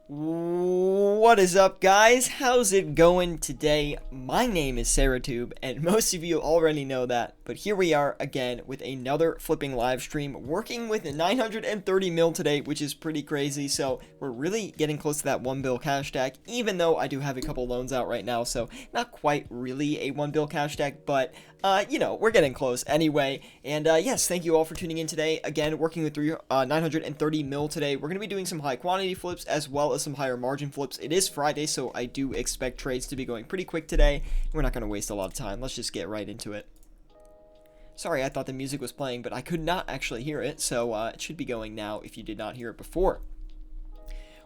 What is up, guys? How's it going today? My name is Syratube, and most of you already know that, but here we are again with another flipping live stream, working with 930 mil today, which is pretty crazy. So we're really getting close to that 1 bill cash stack, even though I do have a couple loans out right now, so not quite really a 1 bill cash stack, but we're getting close anyway. And yes, thank you all for tuning in today. Again, working with 930 mil today. We're going to be doing some high quantity flips as well as some higher margin flips. It is Friday, so I do expect trades to be going pretty quick today. We're not going to waste a lot of time. Let's just get right into it. Sorry, I thought the music was playing, but I could not actually hear it, so it should be going now if you did not hear it before.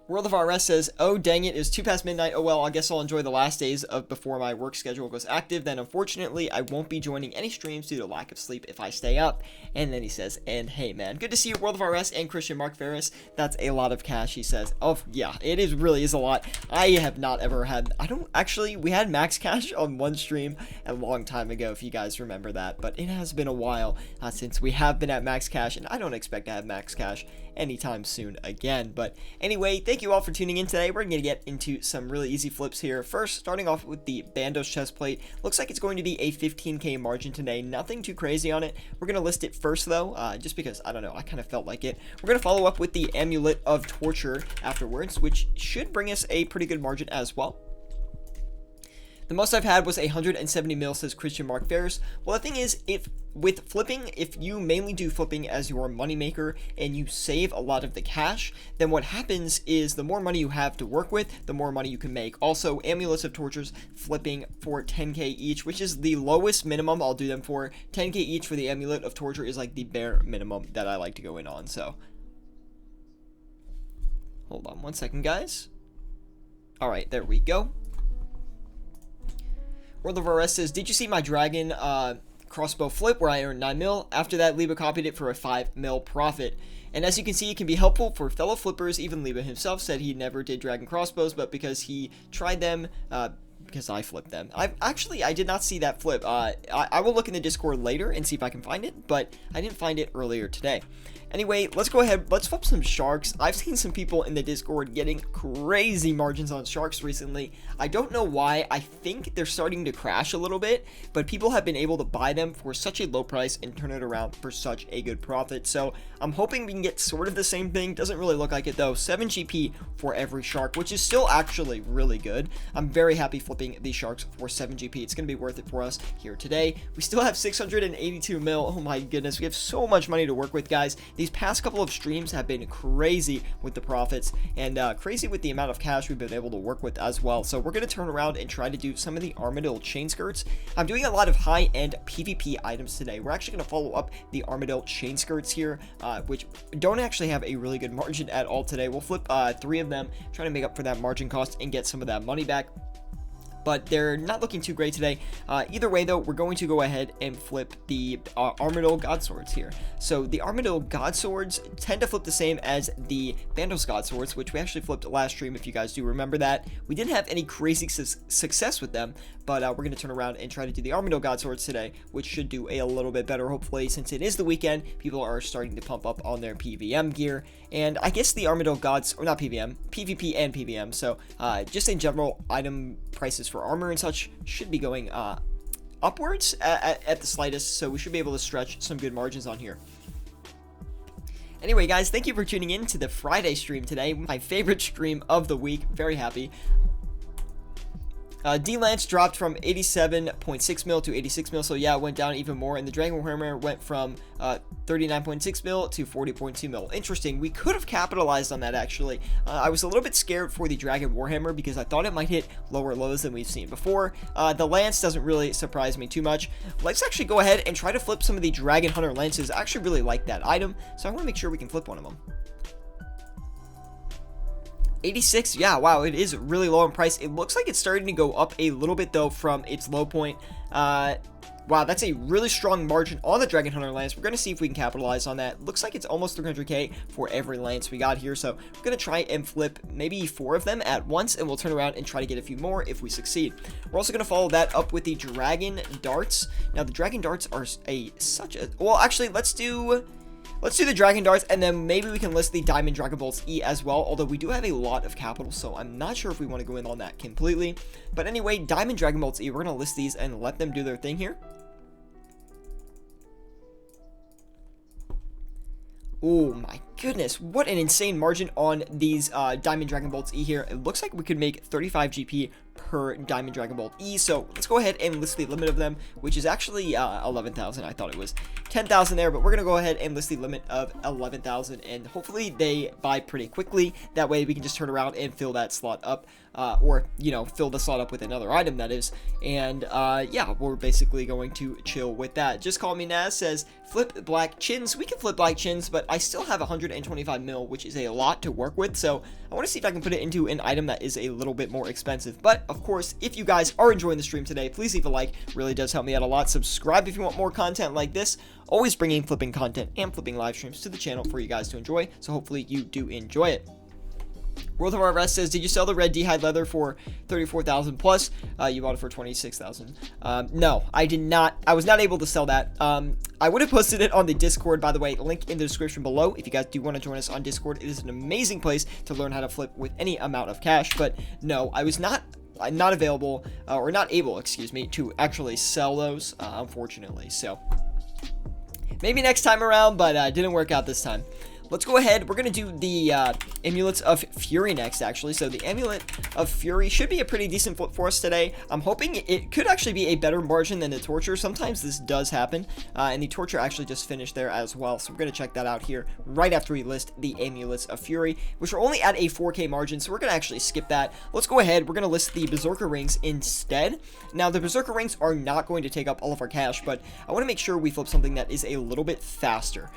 World of RS says, oh dang it, it's 2 past midnight. Oh well, I guess I'll enjoy the last days of before my work schedule goes active. Then unfortunately, I won't be joining any streams due to lack of sleep if I stay up. And then he says, and hey man, good to see you, World of RS and Christian Mark Ferris. That's a lot of cash, he says. Oh yeah, it is really is a lot. I have not ever had, we had max cash on one stream a long time ago, if you guys remember that. But it has been a while since we have been at max cash, and I don't expect to have max cash anytime soon again. But anyway, thank you all for tuning in today. We're going to get into some really easy flips here. First, starting off with the Bandos chest plate. Looks like it's going to be a 15k margin today. Nothing too crazy on it. We're going to list it first though, just because, I don't know, I kind of felt like it. We're going to follow up with the Amulet of Torture afterwards, which should bring us a pretty good margin as well. The most I've had was 170 mil, says Christian Mark Ferris. Well, the thing is, if you mainly do flipping as your moneymaker and you save a lot of the cash, then what happens is the more money you have to work with, the more money you can make. Also, Amulets of Tortures flipping for 10k each, which is the lowest minimum I'll do them for. 10k each for the Amulet of Torture is like the bare minimum that I like to go in on, so. Hold on one second, guys. Alright, there we go. World of RS says, did you see my dragon crossbow flip where I earned 9 mil? After that, Liba copied it for a 5 mil profit. And as you can see, it can be helpful for fellow flippers. Even Liba himself said he never did dragon crossbows, but because he tried them, because I flipped them. I did not see that flip. I will look in the Discord later and see if I can find it, but I didn't find it earlier today. Anyway, let's go ahead. Let's flip some sharks. I've seen some people in the Discord getting crazy margins on sharks recently. I don't know why. I think they're starting to crash a little bit, but people have been able to buy them for such a low price and turn it around for such a good profit. So I'm hoping we can get sort of the same thing. Doesn't really look like it though. 7 GP for every shark, which is still actually really good. I'm very happy flipping these sharks for 7 GP. It's going to be worth it for us here today. We still have 682 mil. Oh my goodness. We have so much money to work with, guys. These past couple of streams have been crazy with the profits and crazy with the amount of cash we've been able to work with as well. So we're going to turn around and try to do some of the Armadillo chain skirts. I'm doing a lot of high-end PvP items today. We're actually going to follow up the Armadillo chain skirts here, which don't actually have a really good margin at all today. We'll flip 3 of them, try to make up for that margin cost and get some of that money back. But they're not looking too great today. Either way, though, we're going to go ahead and flip the Armadillo God Swords here. So the Armadillo God Swords tend to flip the same as the Bandos God Swords, which we actually flipped last stream, if you guys do remember that. We didn't have any crazy success with them, but we're going to turn around and try to do the Armadillo God Swords today, which should do a little bit better, hopefully, since it is the weekend. People are starting to pump up on their PVM gear, and I guess the Armadillo Gods, or not PVM, PvP and PVM, so just in general, item prices for armor and such should be going upwards at the slightest, so we should be able to stretch some good margins on here. Anyway, guys, thank you for tuning in to the Friday stream today, my favorite stream of the week. Very happy. D-Lance dropped from 87.6 mil to 86 mil, so yeah, it went down even more, and the Dragon Warhammer went from 39.6 mil to 40.2 mil. Interesting. We could have capitalized on that, actually. I was a little bit scared for the Dragon Warhammer because I thought it might hit lower lows than we've seen before. The Lance doesn't really surprise me too much. Let's actually go ahead and try to flip some of the Dragon Hunter Lances. I actually really like that item, so I want to make sure we can flip one of them. 86, yeah, wow, it is really low in price. It looks like it's starting to go up a little bit, though, from its low point. Wow, that's a really strong margin on the Dragon Hunter Lance. We're going to see if we can capitalize on that. Looks like it's almost 300k for every lance we got here, so we're going to try and flip maybe 4 of them at once, and we'll turn around and try to get a few more if we succeed. We're also going to follow that up with the Dragon Darts. Now, the Dragon Darts are well, actually, let's do... Let's do the Dragon Darts, and then maybe we can list the Diamond Dragon Balls E as well, although we do have a lot of capital, so I'm not sure if we want to go in on that completely. But anyway, Diamond Dragon Balls E, we're going to list these and let them do their thing here. Oh my goodness, what an insane margin on these Diamond Dragon Balls E here. It looks like we could make 35 GP per Diamond Dragon Ball E, so let's go ahead and list the limit of them, which is actually 11,000. I thought it was 10,000 there, but we're gonna go ahead and list the limit of 11,000, and hopefully they buy pretty quickly. That way we can just turn around and fill that slot up, or you know, fill the slot up with another item, that is. And yeah, we're basically going to chill with that. Just Call Me Naz says flip black chins. We can flip black chins, but I still have 125 mil, which is a lot to work with, so I want to see if I can put it into an item that is a little bit more expensive. But of course, if you guys are enjoying the stream today, please leave a like. Really does help me out a lot. Subscribe if you want more content like this. Always bringing flipping content and flipping live streams to the channel for you guys to enjoy, so hopefully you do enjoy it. World of OSRS says, did you sell the red D-hide leather for 34,000 plus? You bought it for 26,000. No, I did not. I was not able to sell that. I would have posted it on the Discord, by the way, link in the description below. If you guys do want to join us on Discord, it is an amazing place to learn how to flip with any amount of cash. But no, I was not available, or not able, excuse me, to actually sell those, unfortunately. So maybe next time around, but didn't work out this time. Let's go ahead. We're going to do the Amulets of Fury next, actually. So the Amulet of Fury should be a pretty decent flip for us today. I'm hoping it could actually be a better margin than the Torture. Sometimes this does happen, and the Torture actually just finished there as well. So we're going to check that out here right after we list the Amulets of Fury, which are only at a 4K margin, so we're going to actually skip that. Let's go ahead. We're going to list the Berserker Rings instead. Now, the Berserker Rings are not going to take up all of our cash, but I want to make sure we flip something that is a little bit faster,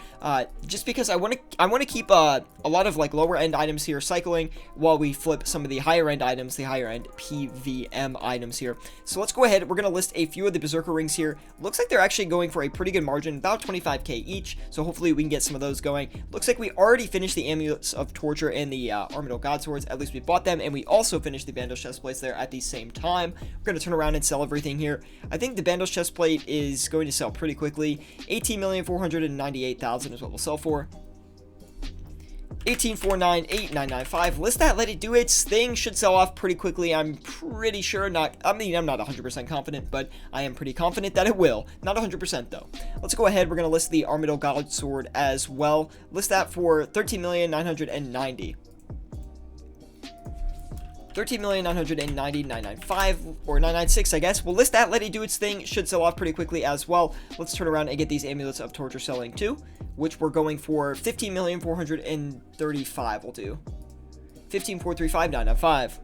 just because I want to keep a lot of like lower end items here cycling while we flip some of the higher end items, the higher end PVM items here. So let's go ahead. We're going to list a few of the Berserker Rings here. Looks like they're actually going for a pretty good margin, about 25k each. So hopefully we can get some of those going. Looks like we already finished the Amulets of Torture and the Armadyl God Swords. At least we bought them, and we also finished the Bandos Chestplates there at the same time. We're going to turn around and sell everything here. I think the Bandos Chestplate is going to sell pretty quickly. 18,498,000 is what we'll sell for. 18,498,995. List that, let it do its thing. Should sell off pretty quickly. I'm pretty sure. I'm not 100% confident, but I am pretty confident that it will. Not 100% though. Let's go ahead. We're going to list the Armadyl God Sword as well. List that for 13,990,000. 13,990,995 or 996, I guess. We'll list that, let it do its thing. Should sell off pretty quickly as well. Let's turn around and get these Amulets of Torture selling too, which we're going for 15,435,000. We'll do 15,435,995.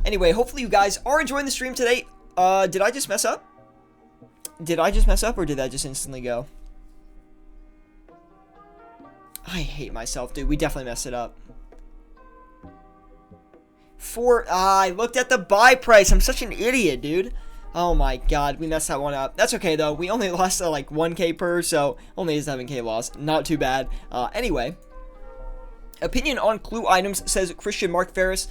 Anyway, hopefully you guys are enjoying the stream today. Did I just mess up? Did I just mess up, or did that just instantly go? I hate myself, dude. We definitely messed it up. I looked at the buy price. I'm such an idiot, dude. Oh my god, we messed that one up. That's okay though. We only lost like 1k per, so only a 7k loss. Not too bad. Anyway, opinion on clue items, says Christian Mark Ferris.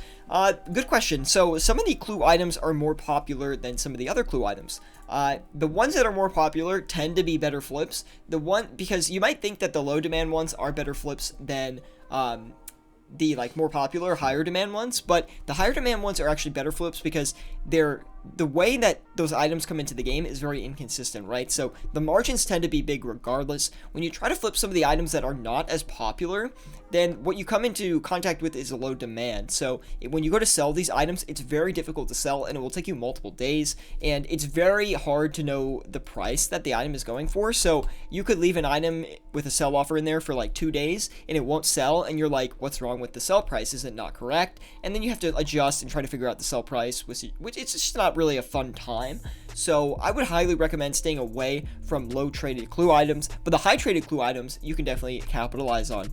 Good question. So some of the clue items are more popular than some of the other clue items. The ones that are more popular tend to be better flips. Because you might think that the low demand ones are better flips than the like more popular higher demand ones, but the higher demand ones are actually better flips because the way that those items come into the game is very inconsistent, right? So the margins tend to be big regardless. When you try to flip some of the items that are not as popular, then what you come into contact with is a low demand. So when you go to sell these items, it's very difficult to sell, and it will take you multiple days, and it's very hard to know the price that the item is going for. So you could leave an item with a sell offer in there for like 2 days and it won't sell, and you're like, what's wrong with the sell price? Is it not correct? And then you have to adjust and try to figure out the sell price, which it's just not really a fun time. So I would highly recommend staying away from low traded clue items, but the high traded clue items you can definitely capitalize on.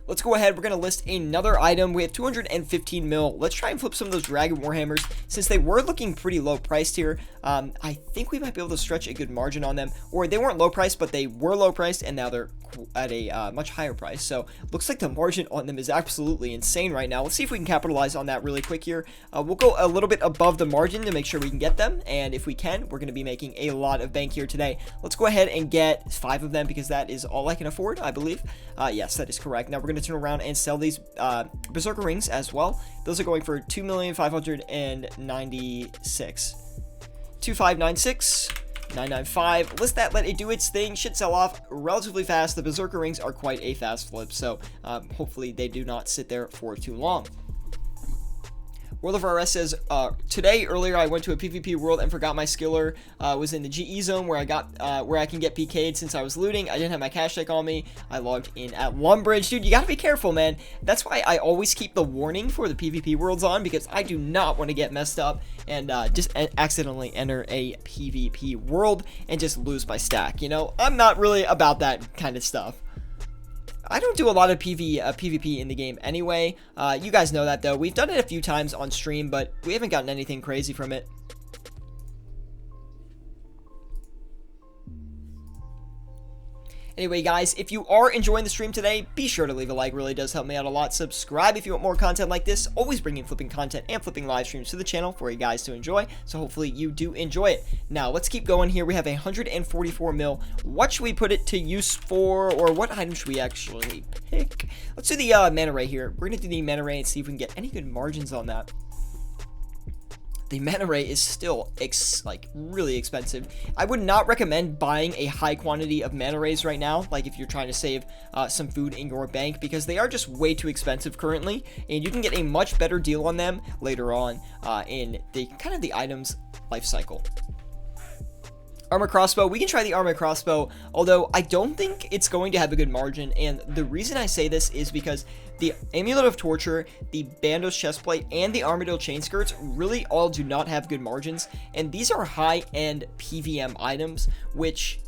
Let's go ahead. We're going to list another item. We have 215 mil. Let's try and flip some of those Dragon Warhammers. Since they were looking pretty low priced here, I think we might be able to stretch a good margin on them. Or they weren't low priced, but they were low priced, and now they're at a much higher price. So looks like the margin on them is absolutely insane right now. Let's see if we can capitalize on that really quick here. We'll go a little bit above the margin to make sure we can get them, and if we can, we're going to be making a lot of bank here today. Let's go ahead and get 5 of them because that is all I can afford, I believe. Yes, that is correct. Now we're going to turn around and sell these Berserker rings as well. Those are going for 2,596. 2596. 995. List that, let it do its thing. Should sell off relatively fast. The Berserker rings are quite a fast flip, so hopefully they do not sit there for too long. World of RS says, earlier I went to a PvP world and forgot my skiller was in the GE zone where I can get PK'd since I was looting. I didn't have my cash tech on me. I logged in at Lumbridge. Dude, you gotta be careful, man. That's why I always keep the warning for the PvP worlds on, because I do not want to get messed up and just accidentally enter a PvP world and just lose my stack. You know, I'm not really about that kind of stuff. I don't do a lot of PvP in the game anyway. You guys know that, though. We've done it a few times on stream, but we haven't gotten anything crazy from it. Anyway, guys, if you are enjoying the stream today, be sure to leave a like. Really does help me out a lot. Subscribe if you want more content like this. Always bringing flipping content and flipping live streams to the channel for you guys to enjoy. So hopefully you do enjoy it. Now, let's keep going here. We have 144 mil. What should we put it to use for, or what item should we actually pick? Let's do the mana ray here. We're going to do the mana ray and see if we can get any good margins on that. The mana ray is still really expensive. I would not recommend buying a high quantity of mana rays right now, like if you're trying to save some food in your bank, because they are just way too expensive currently, and you can get a much better deal on them later on in the the item's life cycle. Armor crossbow, we can try the armor crossbow, although I don't think it's going to have a good margin, and the reason I say this is because the Amulet of Torture, the Bandos chestplate, and the Armadillo chain skirts really all do not have good margins, and these are high-end PVM items, which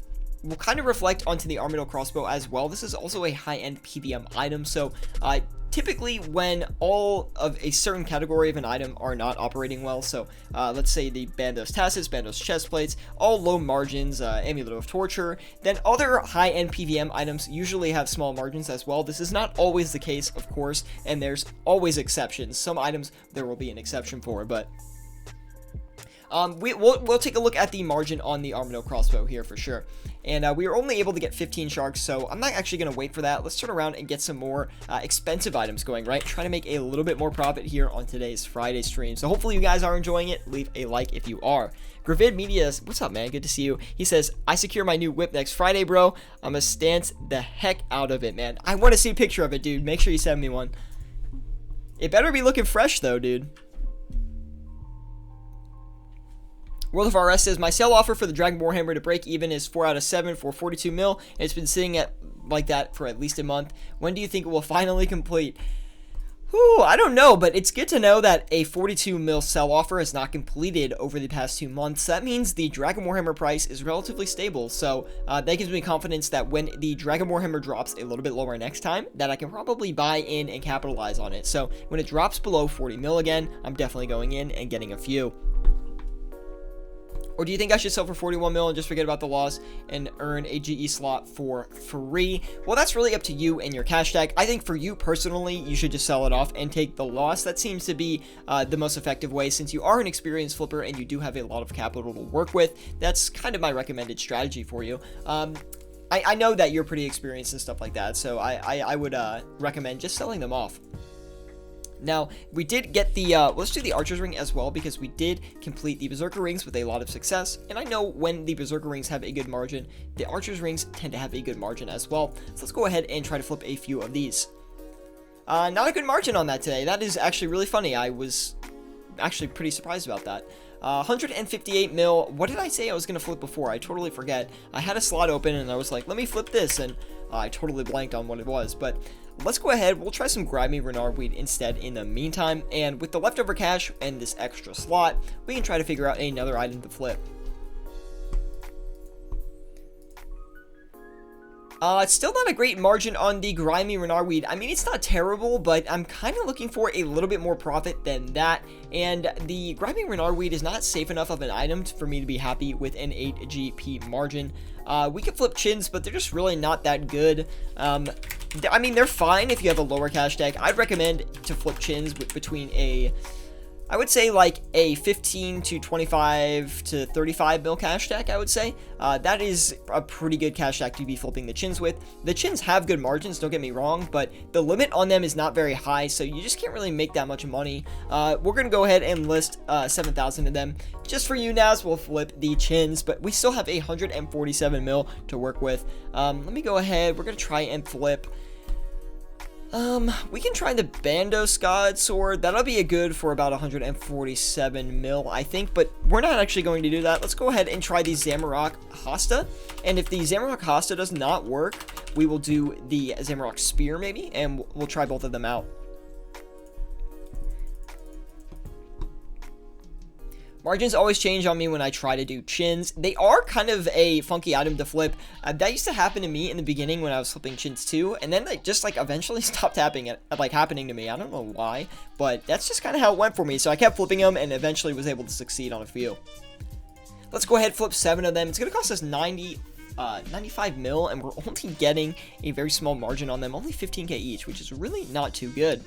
will kind of reflect onto the Armadillo crossbow as well. This is also a high-end PVM item, so typically when all of a certain category of an item are not operating well, so let's say the Bandos tassets, Bandos chestplates, all low margins, Amulet of Torture, then other high-end PVM items usually have small margins as well. This is not always the case, of course, and there's always exceptions. Some items there will be an exception for, but we'll take a look at the margin on the Armadillo crossbow here for sure. And we were only able to get 15 sharks, so I'm not actually going to wait for that. Let's turn around and get some more expensive items going, right? Trying to make a little bit more profit here on today's Friday stream. So hopefully you guys are enjoying it. Leave a like if you are. Gravid Media, what's up, man? Good to see you. He says, I secure my new whip next Friday, bro. I'm going to stance the heck out of it, man. I want to see a picture of it, dude. Make sure you send me one. It better be looking fresh, though, dude. World of RS says, my sell offer for the Dragon Warhammer to break even is 4 out of 7 for 42 mil, and it's been sitting at like that for at least a month. When do you think it will finally complete? Whew, I don't know, but it's good to know that a 42 mil sell offer is not completed over the past 2 months. That means the Dragon Warhammer price is relatively stable, so that gives me confidence that when the Dragon Warhammer drops a little bit lower next time, that I can probably buy in and capitalize on it. So when it drops below 40 mil again, I'm definitely going in and getting a few. Or do you think I should sell for 41 mil and just forget about the loss and earn a GE slot for free? Well, that's really up to you and your cash tag. I think for you personally, you should just sell it off and take the loss. That seems to be the most effective way, since you are an experienced flipper and you do have a lot of capital to work with. That's kind of my recommended strategy for you. I know that you're pretty experienced and stuff like that, so I would recommend just selling them off. Now, we did get the, let's do the Archer's Ring as well, because we did complete the Berserker Rings with a lot of success, and I know when the Berserker Rings have a good margin, the Archer's Rings tend to have a good margin as well. So let's go ahead and try to flip a few of these. Not a good margin on that today. That is actually really funny. I was actually pretty surprised about that. 158 mil. What did I say I was going to flip before? I totally forget. I had a slot open and I was like, let me flip this, and I totally blanked on what it was, but let's go ahead. We'll try some Grimy Renard Weed instead in the meantime, and with the leftover cash and this extra slot, we can try to figure out another item to flip. It's still not a great margin on the Grimy Renardweed. I mean, it's not terrible, but I'm kind of looking for a little bit more profit than that. And the Grimy Renardweed is not safe enough of an item for me to be happy with an 8 GP margin. We could flip chins, but they're just really not that good. I mean, they're fine if you have a lower cash tag. I'd recommend to flip chins between I would say like a 15 to 25 to 35 mil cash stack, I would say. That is a pretty good cash stack to be flipping the chins with. The chins have good margins, don't get me wrong, but the limit on them is not very high, so you just can't really make that much money. We're going to go ahead and list 7,000 of them. Just for you, Naz, we'll flip the chins, but we still have 147 mil to work with. Let me go ahead. We're going to try and flip. We can try the Bando Scud Sword. That'll be a good for about 147 mil, I think, but we're not actually going to do that. Let's go ahead and try the Zamorak Hasta, and if the Zamorak Hasta does not work, we will do the Zamorak Spear maybe, and we'll try both of them out. Margins always change on me when I try to do chins. They are kind of a funky item to flip. That used to happen to me in the beginning when I was flipping chins too, and then they just like eventually stopped happening to me. I don't know why, but that's just kind of how it went for me. So I kept flipping them and eventually was able to succeed on a few. Let's go ahead and flip 7 of them. It's going to cost us 95 mil, and we're only getting a very small margin on them, only 15k each, which is really not too good.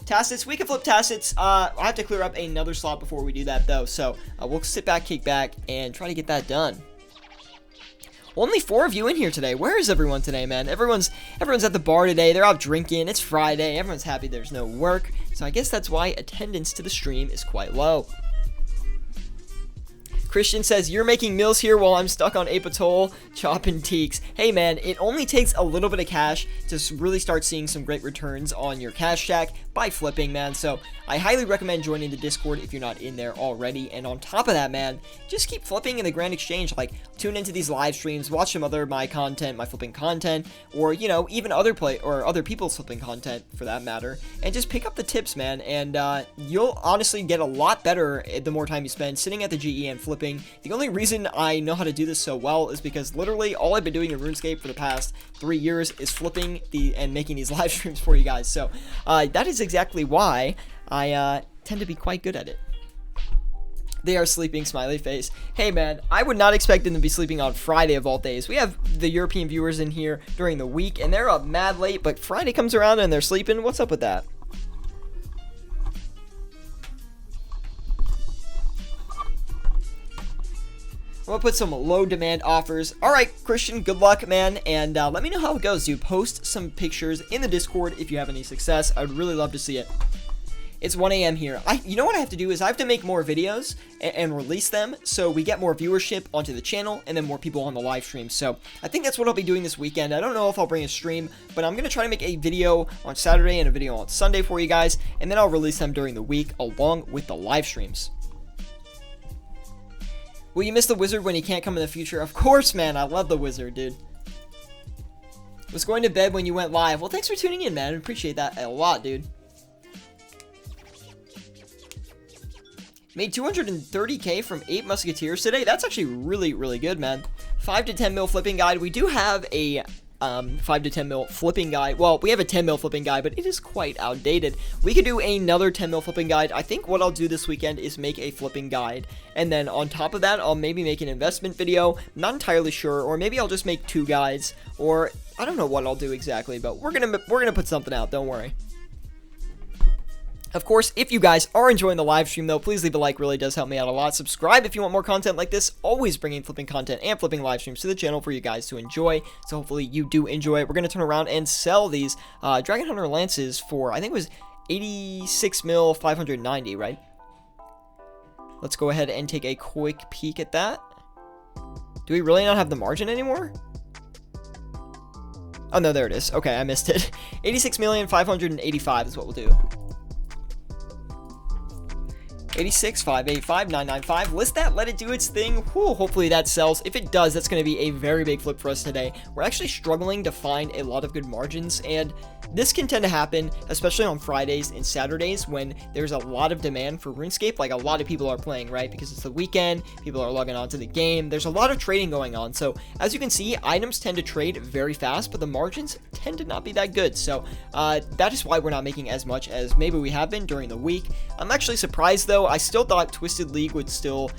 Tacits, we can flip Tacits. I have to clear up another slot before we do that though, so we'll sit back, kick back, and try to get that done. Only 4 of you in here today. Where is everyone today, man? Everyone's at the bar today. They're out drinking. It's Friday. Everyone's happy there's no work, so I guess that's why attendance to the stream is quite low. Christian says, you're making mills here while I'm stuck on Apatol, chopping teaks. Hey man, it only takes a little bit of cash to really start seeing some great returns on your cash stack by flipping, man. So I highly recommend joining the Discord if you're not in there already. And on top of that, man, just keep flipping in the Grand Exchange. Like, tune into these live streams, watch some other my flipping content, or, you know, even other people's flipping content for that matter, and just pick up the tips, man. And you'll honestly get a lot better the more time you spend sitting at the GE and flipping. The only reason I know how to do this so well is because literally all I've been doing in RuneScape for the past 3 years is flipping and making these live streams for you guys. So that is exactly why I tend to be quite good at it. They are sleeping, smiley face. Hey man, I would not expect them to be sleeping on Friday of all days. We have the European viewers in here during the week and they're up mad late, but Friday comes around and they're sleeping. What's up with that? I'm gonna put some low demand offers. Alright, Christian, good luck, man, and let me know how it goes, dude. Post some pictures in the Discord if you have any success. I would really love to see it. It's 1 a.m. here. You know what I have to do is I have to make more videos and release them so we get more viewership onto the channel and then more people on the live stream. So I think that's what I'll be doing this weekend. I don't know if I'll bring a stream, but I'm going to try to make a video on Saturday and a video on Sunday for you guys, and then I'll release them during the week along with the live streams. Will you miss the wizard when he can't come in the future? Of course, man. I love the wizard, dude. Was going to bed when you went live. Well, thanks for tuning in, man. I appreciate that a lot, dude. Made 230k from 8 musketeers today. That's actually really, really good, man. 5 to 10 mil flipping guide. We do have a 5 to 10 mil flipping guide. Well, we have a 10 mil flipping guide, but it is quite outdated. We could do another 10 mil flipping guide. I think what I'll do this weekend is make a flipping guide, and then on top of that, I'll maybe make an investment video. Not entirely sure, or maybe I'll just make 2 guides, or I don't know what I'll do exactly, but we're gonna put something out. Don't worry. Of course, if you guys are enjoying the live stream, though, please leave a like. Really does help me out a lot. Subscribe if you want more content like this. Always bringing flipping content and flipping live streams to the channel for you guys to enjoy. So hopefully you do enjoy it. We're going to turn around and sell these Dragon Hunter Lances for, I think it was 86 mil 590, right? Let's go ahead and take a quick peek at that. Do we really not have the margin anymore? Oh, no, there it is. Okay, I missed it. 86,585 is what we'll do. 86, 585, 995. List that, let it do its thing. Whew, hopefully that sells. If it does, that's going to be a very big flip for us today. We're actually struggling to find a lot of good margins, and this can tend to happen, especially on Fridays and Saturdays when there's a lot of demand for RuneScape. Like, a lot of people are playing, right? Because it's the weekend, people are logging on to the game. There's a lot of trading going on. So, as you can see, items tend to trade very fast, but the margins tend to not be that good. So, that is why we're not making as much as maybe we have been during the week. I'm actually surprised, though. I still thought Twisted League would still,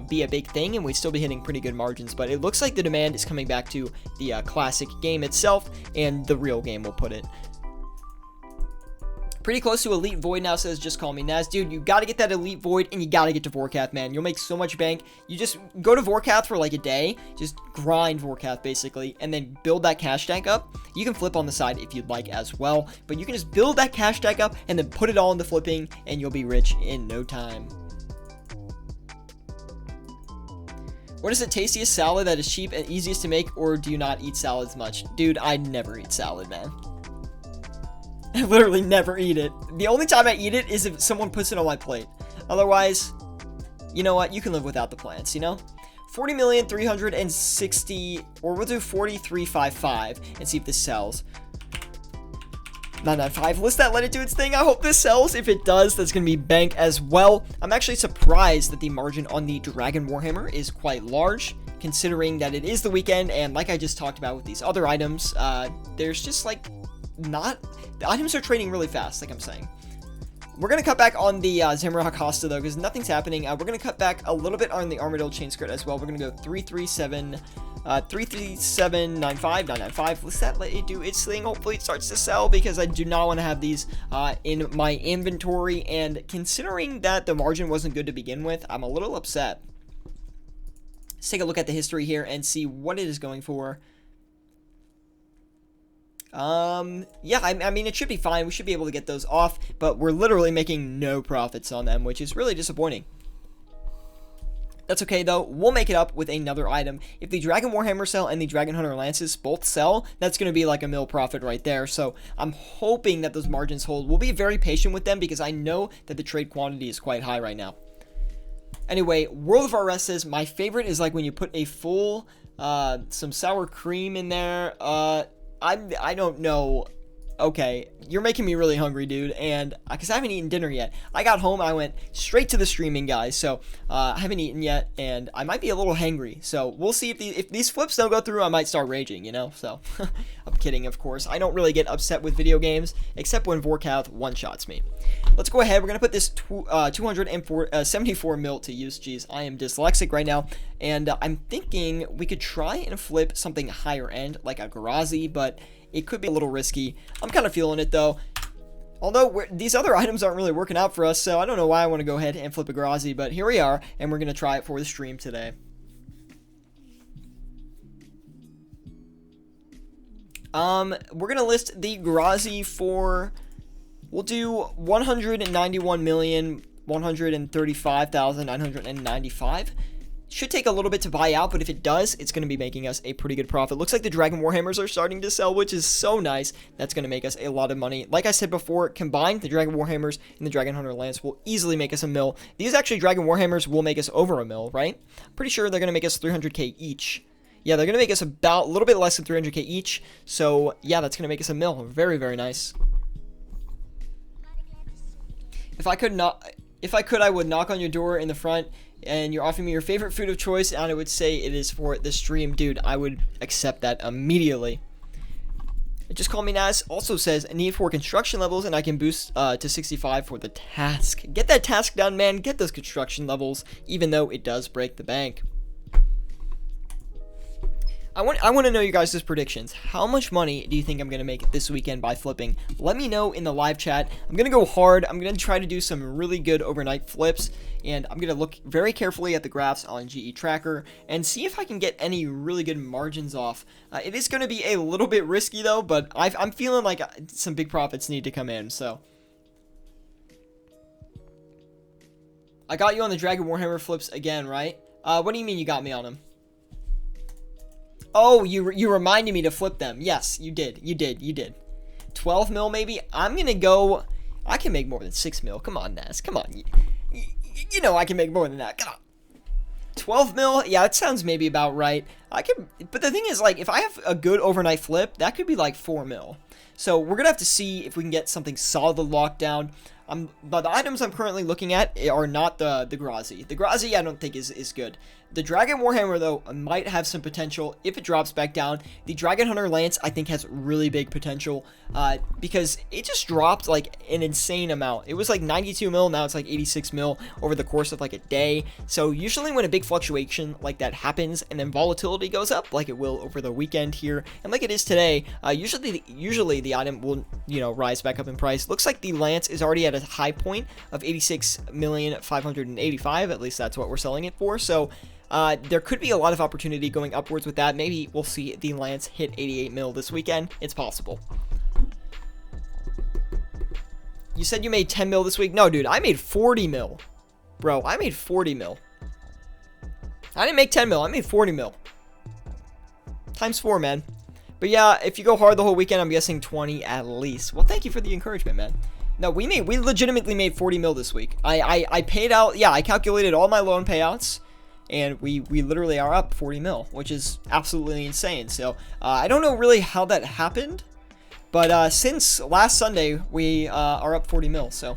be a big thing, and we'd still be hitting pretty good margins. But it looks like the demand is coming back to the classic game itself, and the real game, we'll put it. Pretty close to Elite Void now, says Just Call Me Naz. Dude, you gotta get that Elite Void, and you gotta get to Vorkath, man. You'll make so much bank. You just go to Vorkath for like a day, just grind Vorkath basically, and then build that cash stack up. You can flip on the side if you'd like as well, but you can just build that cash stack up and then put it all into flipping, and you'll be rich in no time. What is the tastiest salad that is cheap and easiest to make, or do you not eat salads much? Dude, I never eat salad, man. I literally never eat it. The only time I eat it is if someone puts it on my plate. Otherwise, you know what? You can live without the plants, 40,360,000, or we'll do 4355 and see if this sells. 995. List that, let it do its thing. I hope this sells. If it does, that's going to be bank as well. I'm actually surprised that the margin on the Dragon Warhammer is quite large, considering that it is the weekend, and like I just talked about with these other items, there's just like the items are trading really fast, like I'm saying. We're going to cut back on the Zamora Costa, though, because nothing's happening. We're going to cut back a little bit on the Armadillo Chain Skirt as well. We're going to go 33795, 995. Let's that let it do its thing. Hopefully it starts to sell, because I do not want to have these in my inventory. And considering that the margin wasn't good to begin with, I'm a little upset. Let's take a look at the history here and see what it is going for. Yeah, I mean, it should be fine. We should be able to get those off, but we're literally making no profits on them, which is really disappointing. That's okay, though. We'll make it up with another item. If the Dragon Warhammer sell and the Dragon Hunter Lances both sell, that's going to be like a mil profit right there. So I'm hoping that those margins hold. We'll be very patient with them, because I know that the trade quantity is quite high right now. Anyway, World of RS says, my favorite is like when you put a full, some sour cream in there. I don't know. Okay, you're making me really hungry, dude, and because I haven't eaten dinner yet. I got home, I went straight to the streaming, guys, so I haven't eaten yet, and I might be a little hangry. So we'll see if these flips don't go through. I might start raging, So I'm kidding, of course. I don't really get upset with video games, except when Vorkath one-shots me. Let's go ahead. We're gonna put this 274 mil to use. Jeez, I am dyslexic right now, and I'm thinking we could try and flip something higher end, like a Garazi, but it could be a little risky. I'm kind of feeling it, though. Although these other items aren't really working out for us, so I don't know why I want to go ahead and flip a Garazi, but here we are, and we're going to try it for the stream today. We're going to list the Garazi for, we'll do 191,135,995. Should take a little bit to buy out, but if it does, it's going to be making us a pretty good profit. Looks like the Dragon Warhammers are starting to sell, which is so nice. That's going to make us a lot of money. Like I said before, combined, the Dragon Warhammers and the Dragon Hunter Lance will easily make us a mil. These actually Dragon Warhammers will make us over a mil, right? Pretty sure they're going to make us 300k each. Yeah, they're going to make us about a little bit less than 300k each. So, yeah, that's going to make us a mil. Very, very nice. If I could, I would knock on your door in the front, and you're offering me your favorite food of choice, and I would say it is for the stream. Dude, I would accept that immediately. Just Call Me Naz also says, a need for construction levels, and I can boost to 65 for the task. Get that task done, man. Get those construction levels, even though it does break the bank. I want to know you guys' predictions. How much money do you think I'm going to make this weekend by flipping? Let me know in the live chat. I'm going to go hard. I'm going to try to do some really good overnight flips, and I'm going to look very carefully at the graphs on GE Tracker and see if I can get any really good margins off. It is going to be a little bit risky, though, but I'm feeling like some big profits need to come in, so. I got you on the Dragon Warhammer flips again, right? What do you mean you got me on them? Oh, you reminded me to flip them. Yes, you did. 12 mil maybe? I'm going to go... I can make more than 6 mil. Come on, Naz. Come on. You know I can make more than that. Come on. 12 mil? Yeah, it sounds maybe about right. I can, but the thing is, like, if I have a good overnight flip, that could be like 4 mil. So we're gonna have to see if we can get something solid locked down. But the items I'm currently looking at are not the Grazi. The Grazi I don't think is good. The Dragon Warhammer, though, might have some potential if it drops back down. The Dragon Hunter Lance, I think, has really big potential because it just dropped, like, an insane amount. It was, like, 92 mil, now it's, like, 86 mil over the course of, like, a day. So usually when a big fluctuation like that happens and then volatility goes up, like it will over the weekend here, and like it is today, usually the item will, you know, rise back up in price. Looks like the Lance is already at a high point of 86,585,000, at least that's what we're selling it for. So there could be a lot of opportunity going upwards with that. Maybe we'll see the Lance hit 88 mil this weekend. It's possible. You said you made 10 mil this week? No, dude, I made 40 mil. Bro, I made 40 mil. I didn't make 10 mil. I made 40 mil. Times 4, man. But yeah, if you go hard the whole weekend, I'm guessing 20 at least. Well, thank you for the encouragement, man. No, we legitimately made 40 mil this week. I paid out, yeah, I calculated all my loan payouts, and we literally are up 40 mil, which is absolutely insane. So I don't know really how that happened, but since last Sunday, we are up 40 mil, so.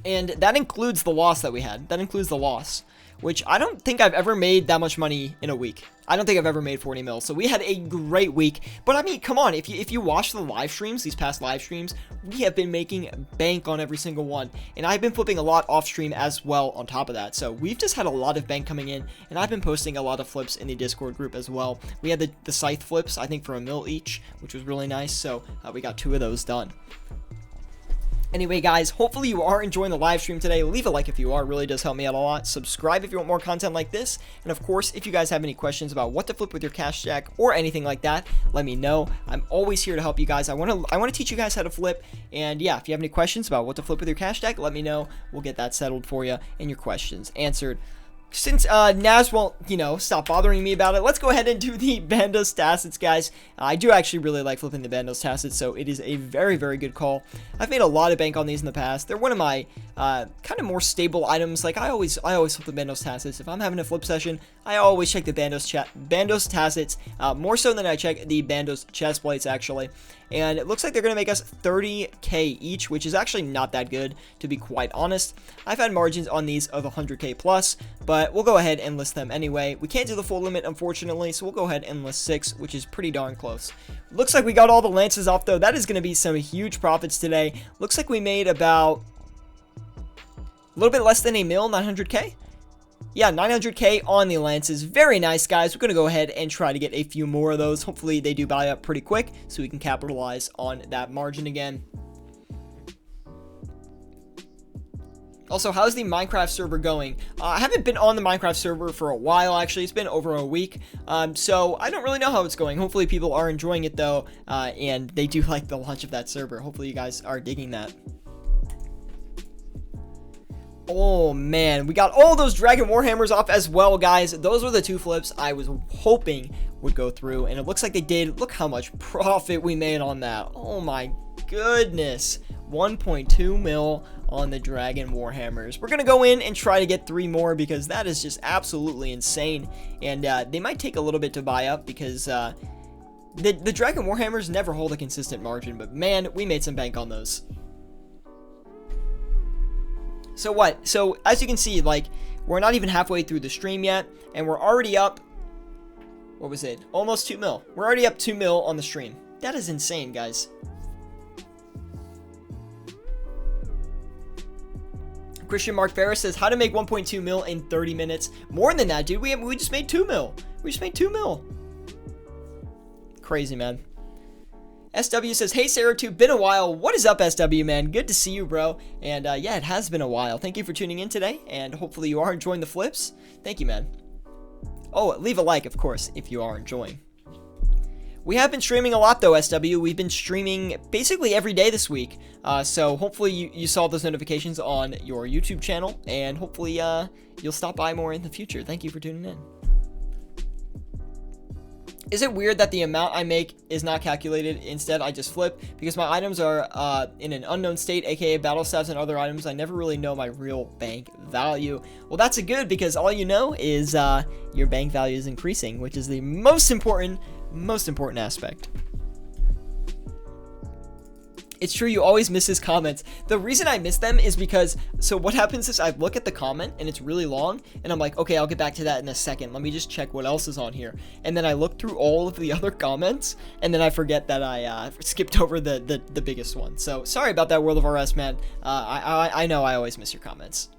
And that includes the loss that we had. That includes the loss, which I don't think I've ever made that much money in a week. I don't think I've ever made 40 mil. So we had a great week. But I mean, come on, if you watch the live streams, these past live streams, we have been making bank on every single one. And I've been flipping a lot off stream as well on top of that. So we've just had a lot of bank coming in, and I've been posting a lot of flips in the Discord group as well. We had the scythe flips, I think for $1 mil each, which was really nice. So we got 2 of those done. Anyway, guys, hopefully you are enjoying the live stream today. Leave a like if you are. It really does help me out a lot. Subscribe if you want more content like this. And of course, if you guys have any questions about what to flip with your cash jack or anything like that, let me know. I'm always here to help you guys. I want to teach you guys how to flip. And yeah, if you have any questions about what to flip with your cash jack, let me know. We'll get that settled for you and your questions answered. Since Naz won't, you know, stop bothering me about it, let's go ahead and do the Bandos Tacits, guys. I do actually really like flipping the Bandos Tacits, so it is a very, very good call. I've made a lot of bank on these in the past. They're one of my kind of more stable items. Like, I always flip the Bandos Tacits. If I'm having a flip session, I always check the Bandos Tacits, more so than I check the Bandos chest plates, actually. And it looks like they're going to make us 30k each, which is actually not that good, to be quite honest. I've had margins on these of 100k plus, but we'll go ahead and list them anyway. We can't do the full limit, unfortunately, so we'll go ahead and list 6, which is pretty darn close. Looks like we got all the lances off, though. That is going to be some huge profits today. Looks like we made about a little bit less than $1 mil, 900k. Yeah, 900k on the lances. Very nice, guys. We're going to go ahead and try to get a few more of those. Hopefully, they do buy up pretty quick so we can capitalize on that margin again. Also, how's the Minecraft server going? I haven't been on the Minecraft server for a while, actually. It's been over a week, so I don't really know how it's going. Hopefully, people are enjoying it, though, and they do like the launch of that server. Hopefully, you guys are digging that. Oh, man. We got all those Dragon Warhammers off as well, guys. Those were the 2 flips I was hoping would go through, and it looks like they did. Look how much profit we made on that. Oh, my goodness. 1.2 mil on the Dragon Warhammers. We're going to go in and try to get 3 more because that is just absolutely insane, and they might take a little bit to buy up because the Dragon Warhammers never hold a consistent margin, but, man, we made some bank on those. So what? So as you can see, like, we're not even halfway through the stream yet, and we're already up, what was it? Almost 2 mil. We're already up 2 mil on the stream. That is insane, guys. Christian Mark Ferris says, how to make 1.2 mil in 30 minutes. More than that, dude. We just made 2 mil. We just made 2 mil. Crazy, man. SW says, hey, Syratube, been a while. What is up, SW, man? Good to see you, bro. And, yeah, it has been a while. Thank you for tuning in today, and hopefully you are enjoying the flips. Thank you, man. Oh, leave a like, of course, if you are enjoying. We have been streaming a lot, though, SW. We've been streaming basically every day this week. So hopefully you saw those notifications on your YouTube channel, and hopefully you'll stop by more in the future. Thank you for tuning in. Is it weird that the amount I make is not calculated? Instead, I just flip because my items are in an unknown state, aka battle stats and other items. I never really know my real bank value. Well, that's a good, because all you know is your bank value is increasing, which is the most important aspect. It's true, you always miss his comments. The reason I miss them is because, so what happens is I look at the comment and it's really long and I'm like, okay, I'll get back to that in a second. Let me just check what else is on here. And then I look through all of the other comments and then I forget that I skipped over the biggest one. So sorry about that, World of RS, man. I know I always miss your comments.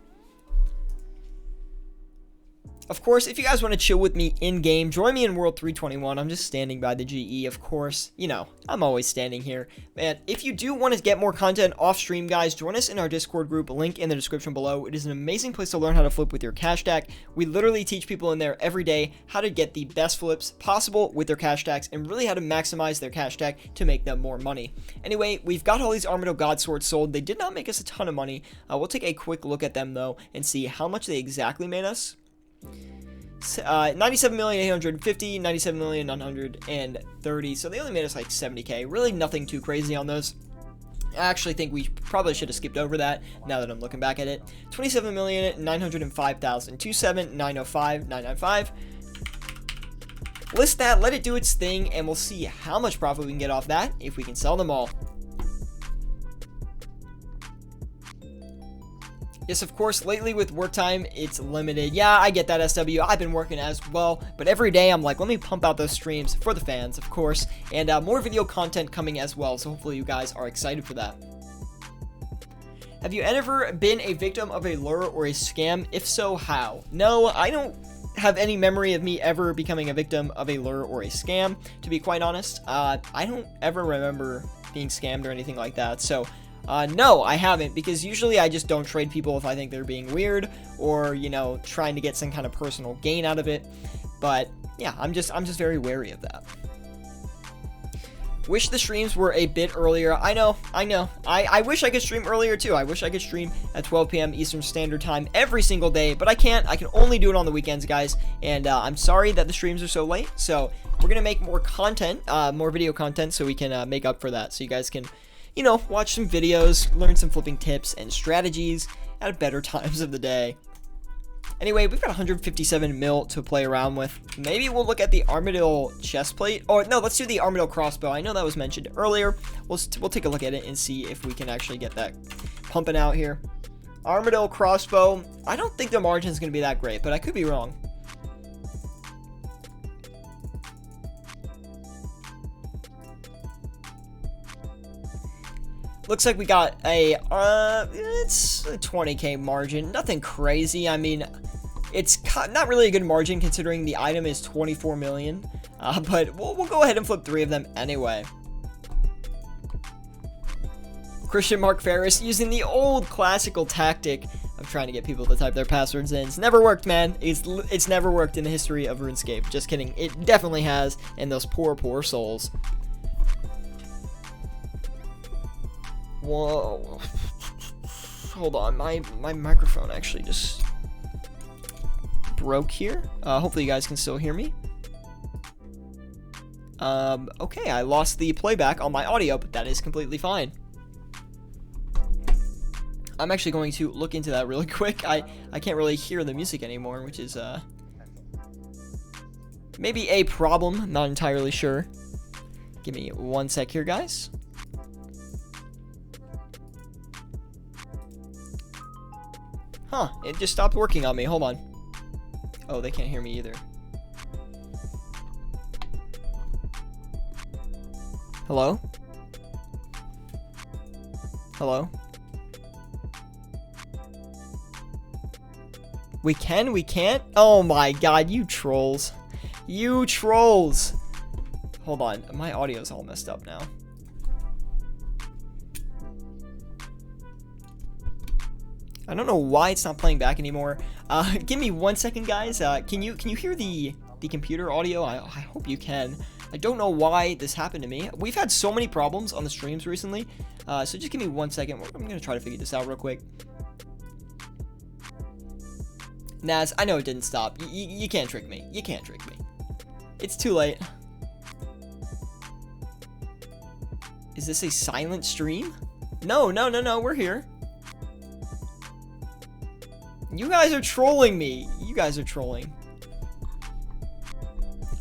Of course, if you guys want to chill with me in-game, join me in World 321. I'm just standing by the GE, of course. You know, I'm always standing here. And if you do want to get more content off-stream, guys, join us in our Discord group, link in the description below. It is an amazing place to learn how to flip with your cash stack. We literally teach people in there every day how to get the best flips possible with their cash stacks and really how to maximize their cash stack to make them more money. Anyway, we've got all these Armadyl God Swords sold. They did not make us a ton of money. We'll take a quick look at them, though, and see how much they exactly made us. 97,850, 97,930, so they only made us like 70k. Really nothing too crazy on those. I actually think we probably should have skipped over that now that I'm looking back at it. 27,905,000, 27,905, 995. List that, let it do its thing, and we'll see how much profit we can get off that if we can sell them all. Yes, of course, lately with work time, it's limited. Yeah, I get that, SW. I've been working as well, but every day I'm like, let me pump out those streams for the fans, of course, and more video content coming as well, so hopefully you guys are excited for that. Have you ever been a victim of a lure or a scam? If so, how? No, I don't have any memory of me ever becoming a victim of a lure or a scam, to be quite honest. I don't ever remember being scammed or anything like that, so no, I haven't, because usually I just don't trade people if I think they're being weird or, you know, trying to get some kind of personal gain out of it. But yeah, I'm just very wary of that. Wish the streams were a bit earlier. I know. I wish I could stream earlier too. I wish I could stream at 12 p.m. Eastern Standard Time every single day, but I can't. I can only do it on the weekends, guys. And I'm sorry that the streams are so late. So we're gonna make more content, more video content, so we can make up for that. So you guys can, you know, watch some videos, learn some flipping tips and strategies at better times of the day. Anyway, we've got 157 mil to play around with. Maybe we'll look at the Armadyl chestplate. Or no, let's do the Armadyl crossbow. I know that was mentioned earlier. We'll take a look at it and see if we can actually get that pumping out here. Armadyl crossbow. I don't think the margin is going to be that great, but I could be wrong. Looks like we got a, it's a 20k margin. Nothing crazy. I mean, it's not really a good margin considering the item is 24 million. But we'll go ahead and flip 3 of them anyway. Christian Mark Ferris using the old classical tactic of trying to get people to type their passwords in. It's never worked, man. It's never worked in the history of RuneScape. Just kidding. It definitely has, and those poor souls. Whoa. Hold on, my microphone actually just broke here. Hopefully you guys can still hear me. Okay, I lost the playback on my audio, but that is completely fine. I'm actually going to look into that really quick. I can't really hear the music anymore, which is maybe a problem. I'm not entirely sure. Give me 1 sec here, guys. Huh, it just stopped working on me. Hold on. Oh, they can't hear me either. Hello? Hello? We can? We can't? Oh my god, you trolls. You trolls. Hold on, my audio's all messed up now. I don't know why it's not playing back anymore. Give me 1 second, guys. Can you hear the computer audio? I hope you can. I don't know why this happened to me. We've had so many problems on the streams recently. So just give me 1 second. I'm gonna try to figure this out real quick. Naz, I know it didn't stop. You can't trick me. You can't trick me. It's too late. Is this a silent stream? No, no, no, no, we're here. You guys are trolling me. You guys are trolling.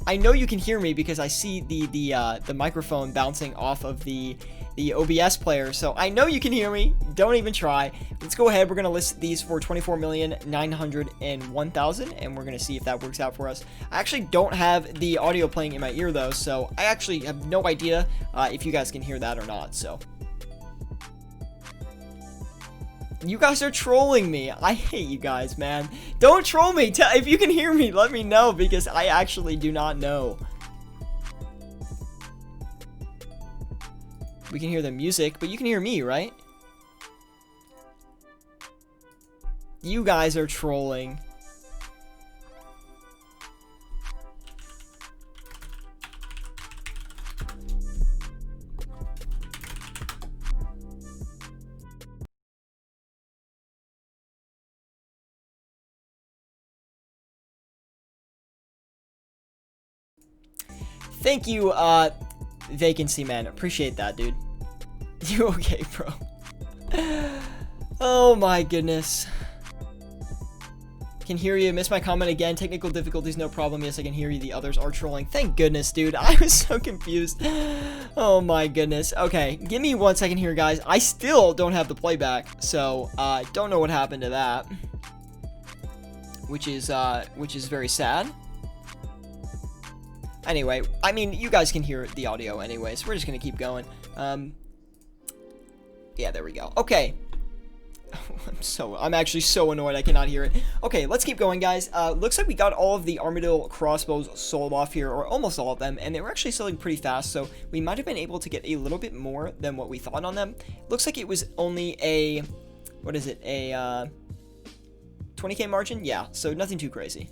I know you can hear me because I see the microphone bouncing off of the OBS player, so I know you can hear me. Don't even try. Let's go ahead. We're gonna list these for 24,901,000, and we're gonna see if that works out for us. I actually don't have the audio playing in my ear though, so I actually have no idea if you guys can hear that or not. So you guys are trolling me. I hate you guys, man. Don't troll me. If you can hear me, let me know, because I actually do not know. We can hear the music, but you can hear me, right? You guys are trolling. Thank you, Vacancy Man. Appreciate that, dude. You okay, bro? Oh my goodness. Can hear you. Missed my comment again. Technical difficulties, no problem. Yes, I can hear you. The others are trolling. Thank goodness, dude. I was so confused. Oh my goodness. Okay, give me 1 second here, guys. I still don't have the playback, so don't know what happened to that. Which is very sad. Anyway, I mean, you guys can hear the audio anyway, so we're just gonna keep going. Yeah, there we go. Okay. I'm actually so annoyed I cannot hear it. Okay, let's keep going, guys. Looks like we got all of the Armadillo crossbows sold off here, or almost all of them, and they were actually selling pretty fast, so we might have been able to get a little bit more than what we thought on them. Looks like it was only a, what is it, a 20k margin? Yeah, so nothing too crazy.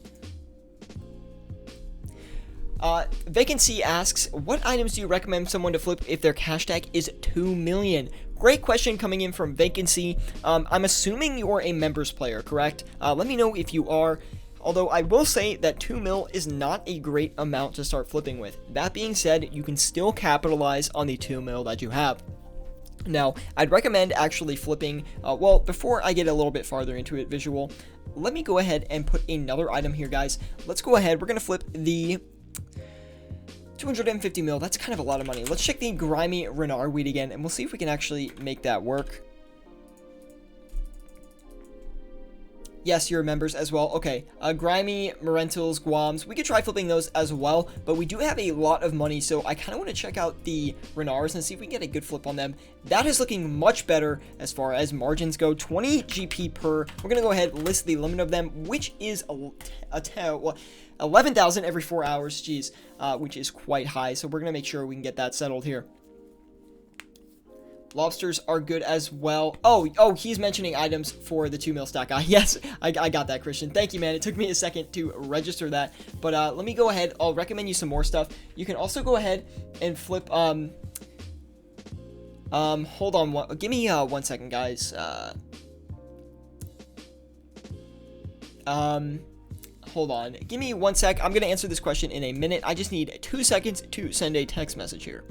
Vacancy asks, what items do you recommend someone to flip if their cash tag is 2 million? Great question coming in from Vacancy. I'm assuming you're a members player, correct? Let me know if you are. Although I will say that 2 mil is not a great amount to start flipping with. That being said, you can still capitalize on the 2 mil that you have. Now, I'd recommend actually flipping, well, before I get a little bit farther into it visual, let me go ahead and put another item here, guys. Let's go ahead. We're going to flip the 250 mil, that's kind of a lot of money. Let's check the grimy Renard weed again, and we'll see if we can actually make that work. Yes, you're members as well. Okay, grimy, Marentals, Guams, we could try flipping those as well, but we do have a lot of money, so I kind of want to check out the Renards and see if we can get a good flip on them. That is looking much better as far as margins go. 20 GP per. We're going to go ahead and list the limit of them, which is 11,000 every 4 hours, geez, which is quite high, so we're going to make sure we can get that settled here. Lobsters are good as well. Oh, he's mentioning items for the 2 mil stack guy. Yes, I got that, Christian. Thank you, man. It took me a second to register that, but let me go ahead. I'll recommend you some more stuff. You can also go ahead and flip, hold on, give me 1 second, guys. Hold on. Give me 1 sec. I'm going to answer this question in a minute. I just need 2 seconds to send a text message here.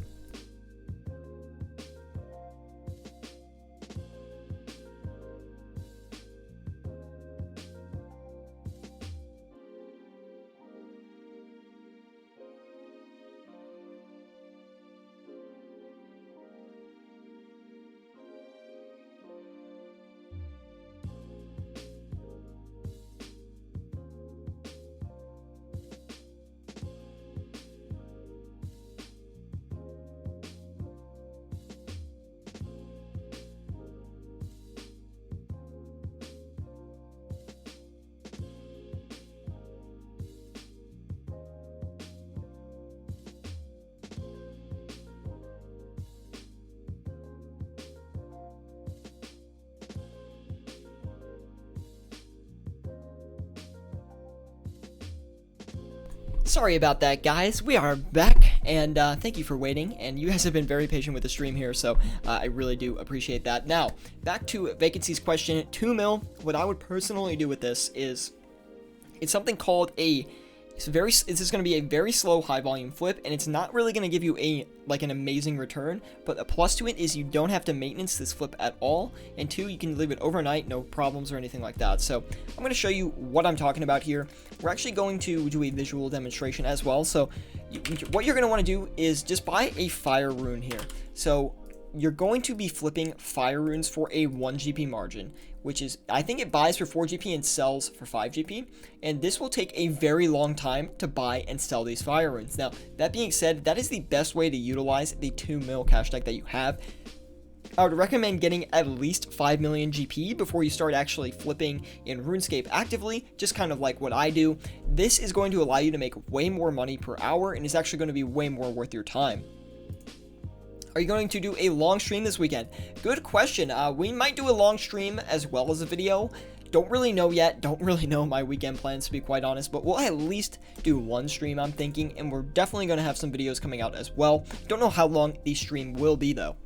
Sorry about that, guys. We are back, and thank you for waiting, and you guys have been very patient with the stream here, so I really do appreciate that. Now, back to Vacancy's question. 2 mil, what I would personally do with this is, it's something called a This is going to be a very slow high volume flip, and it's not really going to give you an amazing return, but a plus to it is you don't have to maintenance this flip at all, and 2, you can leave it overnight, no problems or anything like that. So I'm going to show you what I'm talking about here. We're actually going to do a visual demonstration as well. So what you're going to want to do is just buy a fire rune here. So you're going to be flipping fire runes for a 1 GP margin, which is, I think it buys for 4 GP and sells for 5 GP, and this will take a very long time to buy and sell these fire runes. Now, that being said, that is the best way to utilize the 2 mil cash deck that you have. I would recommend getting at least 5 million GP before you start actually flipping in RuneScape actively, just kind of like what I do. This is going to allow you to make way more money per hour, and is actually going to be way more worth your time. Are you going to do a long stream this weekend? Good question. We might do a long stream as well as a video. Don't really know yet. Don't really know my weekend plans, to be quite honest, but we'll at least do 1 stream, I'm thinking, and we're definitely going to have some videos coming out as well. Don't know how long the stream will be, though.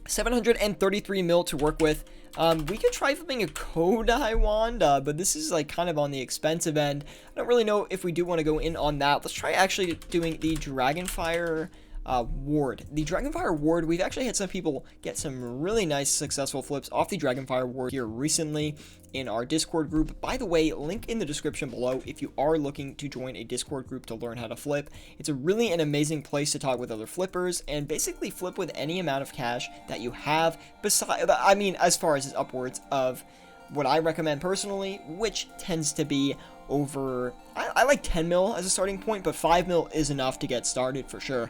733 mil to work with. We could try flipping a Kodai wand, but this is like kind of on the expensive end. I don't really know if we do want to go in on that. Let's try actually doing the Dragonfire ward. The Dragonfire ward, we've actually had some people get some really nice successful flips off the Dragonfire ward here recently in our Discord group. By the way, link in the description below if you are looking to join a Discord group to learn how to flip. It's really an amazing place to talk with other flippers and basically flip with any amount of cash that you have, besides, I mean, as far as upwards of what I recommend personally, which tends to be over, I like 10 mil as a starting point, but 5 mil is enough to get started for sure.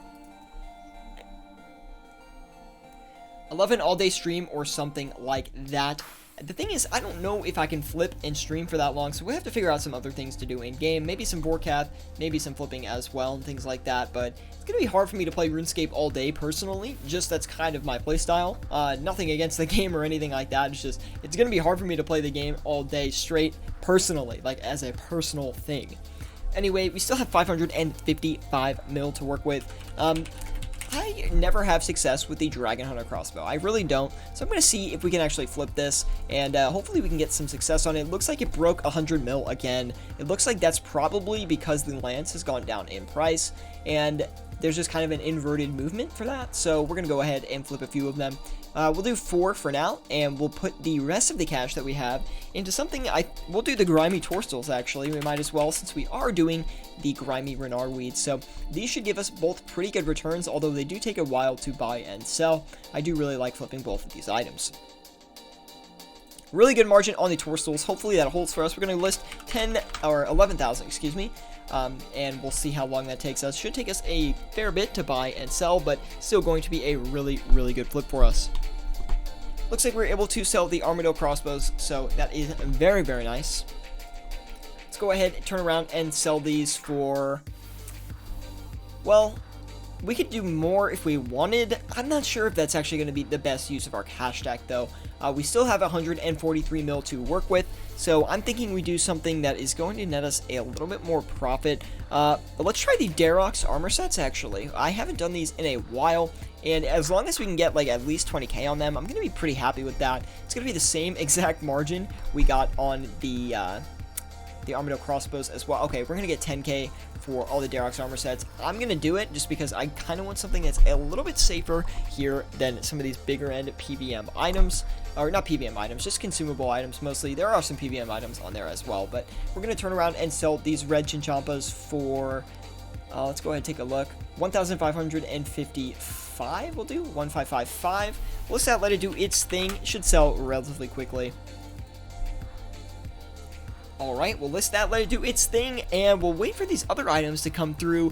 I love an all-day stream or something like that. The thing is, I don't know if I can flip and stream for that long, so we have to figure out some other things to do in-game. Maybe some Vorkath, maybe some flipping as well, and things like that, but it's going to be hard for me to play RuneScape all day, personally. Just that's kind of my playstyle. Nothing against the game or anything like that. It's just, it's going to be hard for me to play the game all day straight, personally, like as a personal thing. Anyway, we still have 555 mil to work with. I never have success with the Dragon Hunter crossbow. I really don't. So I'm going to see if we can actually flip this, and hopefully we can get some success on it. It looks like it broke 100 mil again. It looks like that's probably because the lance has gone down in price, and there's just kind of an inverted movement for that. So we're going to go ahead and flip a few of them. We'll do 4 for now, and we'll put the rest of the cash that we have into something. We'll do the Grimy Torstals, actually. We might as well, since we are doing the Grimy Renard Weeds. So these should give us both pretty good returns, although they do take a while to buy and sell. I do really like flipping both of these items. Really good margin on the Torstals. Hopefully that holds for us. We're going to list 11,000, excuse me. And we'll see how long that takes us. Should take us a fair bit to buy and sell, but still going to be a really, really good flip for us. Looks like we're able to sell the Armadillo crossbows, so that is very, very nice. Let's go ahead and turn around and sell these for, well, we could do more if we wanted. I'm not sure if that's actually going to be the best use of our cash stack, though. We still have 143 mil to work with, so I'm thinking we do something that is going to net us a little bit more profit. But let's try the Darox armor sets, actually. I haven't done these in a while, and as long as we can get like at least 20k on them, I'm going to be pretty happy with that. It's going to be the same exact margin we got on the Armadillo crossbows as well. Okay, we're going to get 10k for all the Darox armor sets. I'm going to do it just because I kind of want something that's a little bit safer here than some of these bigger end PVM items. Or not PVM items, just consumable items mostly. There are some PVM items on there as well, but we're going to turn around and sell these red Chinchampas for, let's go ahead and take a look, 1,555 will do, 1,555. We'll just let it do its thing. It should sell relatively quickly. Alright, we'll list that, let it do its thing, and we'll wait for these other items to come through.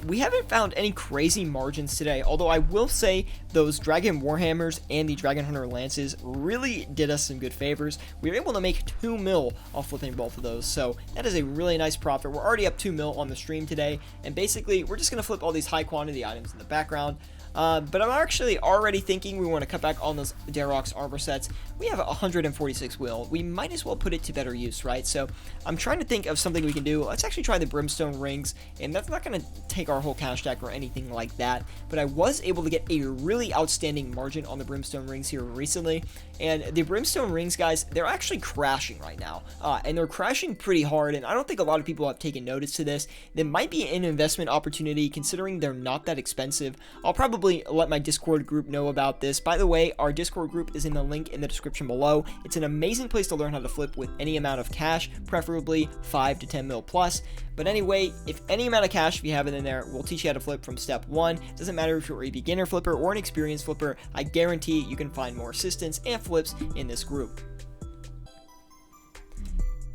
We haven't found any crazy margins today, although I will say those Dragon Warhammers and the Dragon Hunter Lances really did us some good favors. We were able to make 2 mil off flipping both of those, so that is a really nice profit. We're already up 2 mil on the stream today, and basically we're just going to flip all these high quantity items in the background. But I'm actually already thinking we want to cut back on those Darox armor sets. We have 146 will. We might as well put it to better use, right? So I'm trying to think of something we can do. Let's actually try the brimstone rings, and that's not going to take our whole cash stack or anything like that. But I was able to get a really outstanding margin on the brimstone rings here recently. And the brimstone rings, guys, they're actually crashing right now. And they're crashing pretty hard, and I don't think a lot of people have taken notice to this. There might be an investment opportunity considering they're not that expensive. I'll probably let my Discord group know about this. By the way, our Discord group is in the link in the description below. It's an amazing place to learn how to flip with any amount of cash, preferably 5 to 10 mil plus. But anyway, if any amount of cash, if you have it in there, we'll teach you how to flip from step 1. Doesn't matter if you're a beginner flipper or an experienced flipper, I guarantee you can find more assistance and flips in this group.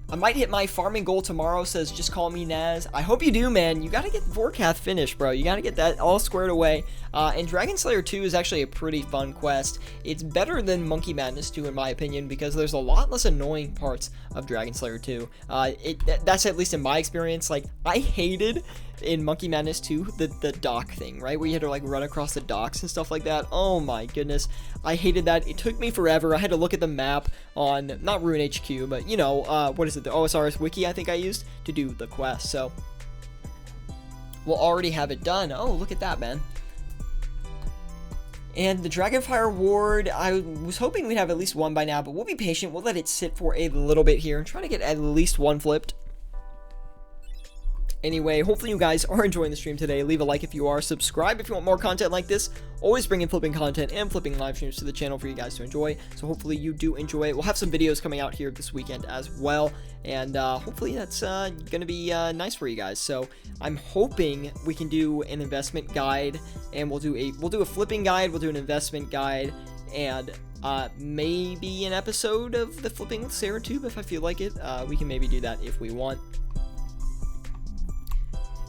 I might hit my farming goal tomorrow, says just call me Naz. I hope you do, man. You gotta get Vorkath finished, bro. You gotta get that all squared away. And Dragon Slayer 2 is actually a pretty fun quest. It's better than Monkey Madness 2 in my opinion, because there's a lot less annoying parts of Dragon Slayer 2. That's at least in my experience. Like, I hated in Monkey Madness 2 the dock thing, right, where you had to like run across the docks and stuff like that. Oh my goodness, I hated that. It took me forever. I had to look at the map on not Rune HQ, but you know, what is it, the OSRS wiki I think I used to do the quest. So we'll already have it done. Oh, look at that, man. And the Dragonfire Ward, I was hoping we'd have at least one by now, but we'll be patient. We'll let it sit for a little bit here and try to get at least one flipped. Anyway, hopefully you guys are enjoying the stream today. Leave a like if you are. Subscribe if you want more content like this. Always bringing flipping content and flipping live streams to the channel for you guys to enjoy. So hopefully you do enjoy it. We'll have some videos coming out here this weekend as well. And hopefully that's going to be nice for you guys. So I'm hoping we can do an investment guide. And we'll do a flipping guide. We'll do an investment guide. And maybe an episode of the flipping with Syratube if I feel like it. We can maybe do that if we want.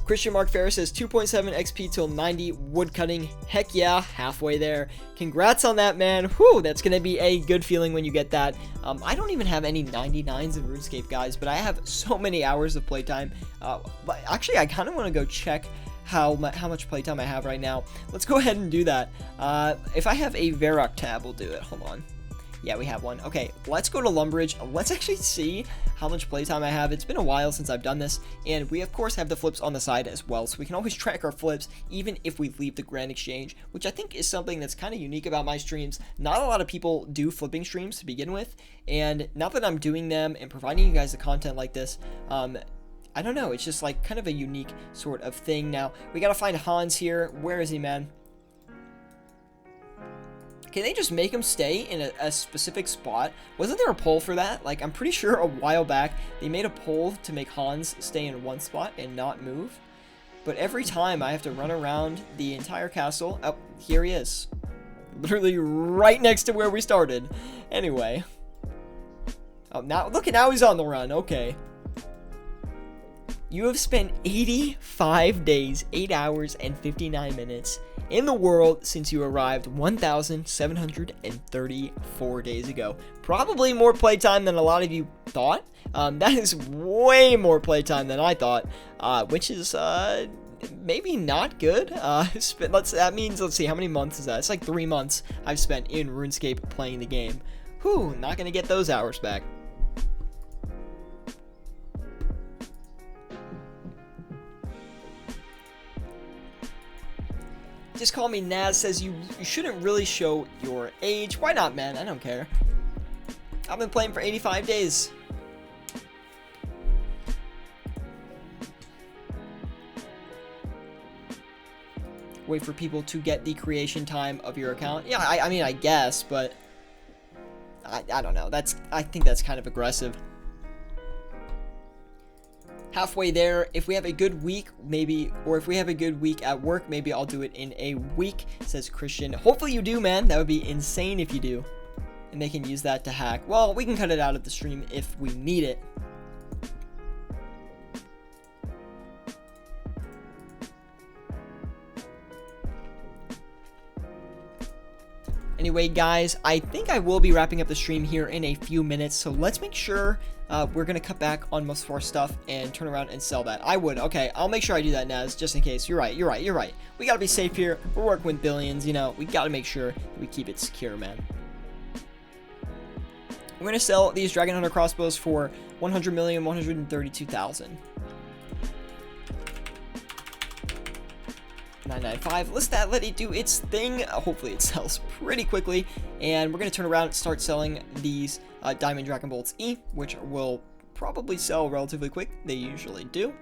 Christian Mark Ferris says 2.7 XP till 90 woodcutting. Heck yeah, halfway there. Congrats on that, man. Whew, that's going to be a good feeling when you get that. I don't even have any 99s in RuneScape, guys, but I have so many hours of playtime. But actually, I kind of want to go check how much playtime I have right now. Let's go ahead and do that. If I have a Varrock tab, we'll do it. Hold on. Yeah, we have one. Okay, let's go to Lumbridge. Let's actually see how much playtime I have. It's been a while since I've done this, and we of course have the flips on the side as well, so we can always track our flips even if we leave the Grand Exchange, which I think is something that's kind of unique about my streams. Not a lot of people do flipping streams to begin with, and now that I'm doing them and providing you guys the content like this, I don't know, it's just like kind of a unique sort of thing. Now, we gotta find Hans here. Where is he, man? Can they just make him stay in a specific spot? Wasn't there a poll for that? Like, I'm pretty sure a while back they made a poll to make Hans stay in one spot and not move. But every time I have to run around the entire castle. Oh, here he is. Literally right next to where we started. Anyway. Oh, now, look, now he's on the run. Okay. You have spent 85 days, 8 hours, and 59 minutes in the world since you arrived 1,734 days ago. Probably more playtime than a lot of you thought. That is way more playtime than I thought, which is maybe not good. That means, let's see, how many months is that? It's like 3 months I've spent in RuneScape playing the game. Whew, not gonna get those hours back. Just call me Naz says you shouldn't really show your age. Why not, man? I don't care. I've been playing for 85 days. Wait for people to get the creation time of your account. Yeah, I mean, I guess, but I don't know. I think that's kind of aggressive. Halfway there. If we have a good week, maybe, or if we have a good week at work, maybe I'll do it in a week, says Christian. Hopefully you do, man. That would be insane if you do. And they can use that to hack. Well, we can cut it out of the stream if we need it. Anyway, guys, I think I will be wrapping up the stream here in a few minutes, so let's make sure we're going to cut back on most of our stuff and turn around and sell that. I would. Okay, I'll make sure I do that, Naz, just in case. You're right. We got to be safe here. We're working with billions, you know. We got to make sure that we keep it secure, man. We're going to sell these Dragon Hunter crossbows for 100,132,000. 995. List that, let it do its thing. Hopefully it sells pretty quickly, and we're going to turn around and start selling these Diamond Dragon Bolts E, which will probably sell relatively quick. They usually do.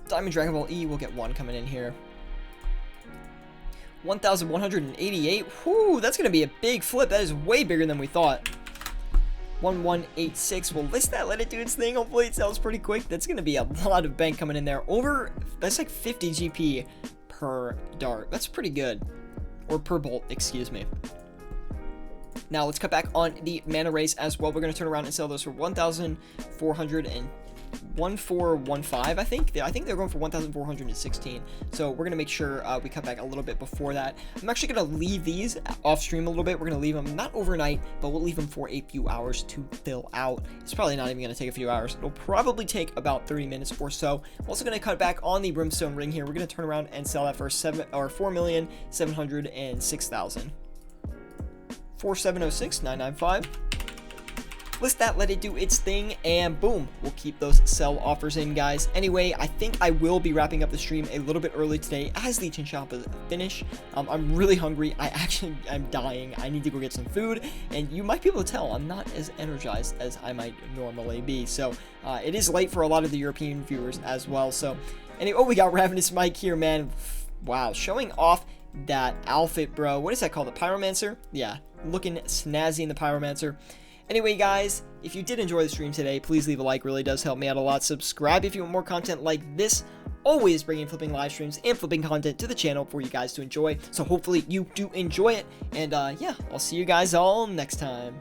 Diamond Dragon Ball E, we'll get one coming in here. 1,188. Whoo, that's going to be a big flip. That is way bigger than we thought. 1186. We'll list that, let it do its thing. Hopefully it sells pretty quick. That's going to be a lot of bank coming in there. That's like 50 GP per dart. That's pretty good. Or per bolt, excuse me. Now let's cut back on the mana race as well. We're going to turn around and sell those for 1,415, I think they're going for 1,416. So we're gonna make sure we cut back a little bit before that. I'm actually gonna leave these off stream a little bit. We're gonna leave them not overnight, but we'll leave them for a few hours to fill out. It's probably not even gonna take a few hours. It'll probably take about 30 minutes or so. I'm also gonna cut back on the brimstone ring here. We're gonna turn around and sell that for 4,706,000. 4706,995. List that, let it do its thing, and boom, we'll keep those sell offers in, guys. Anyway, I think I will be wrapping up the stream a little bit early today as the Chillhop is finished. I'm really hungry. I'm dying. I need to go get some food, and you might be able to tell I'm not as energized as I might normally be. So it is late for a lot of the European viewers as well. So anyway, we got Ravenous Mike here, man. Wow, showing off that outfit, bro. What is that called? The Pyromancer? Yeah, looking snazzy in the Pyromancer. Anyway, guys, if you did enjoy the stream today, please leave a like. Really does help me out a lot. Subscribe if you want more content like this. Always bringing flipping live streams and flipping content to the channel for you guys to enjoy. So hopefully you do enjoy it. And yeah, I'll see you guys all next time.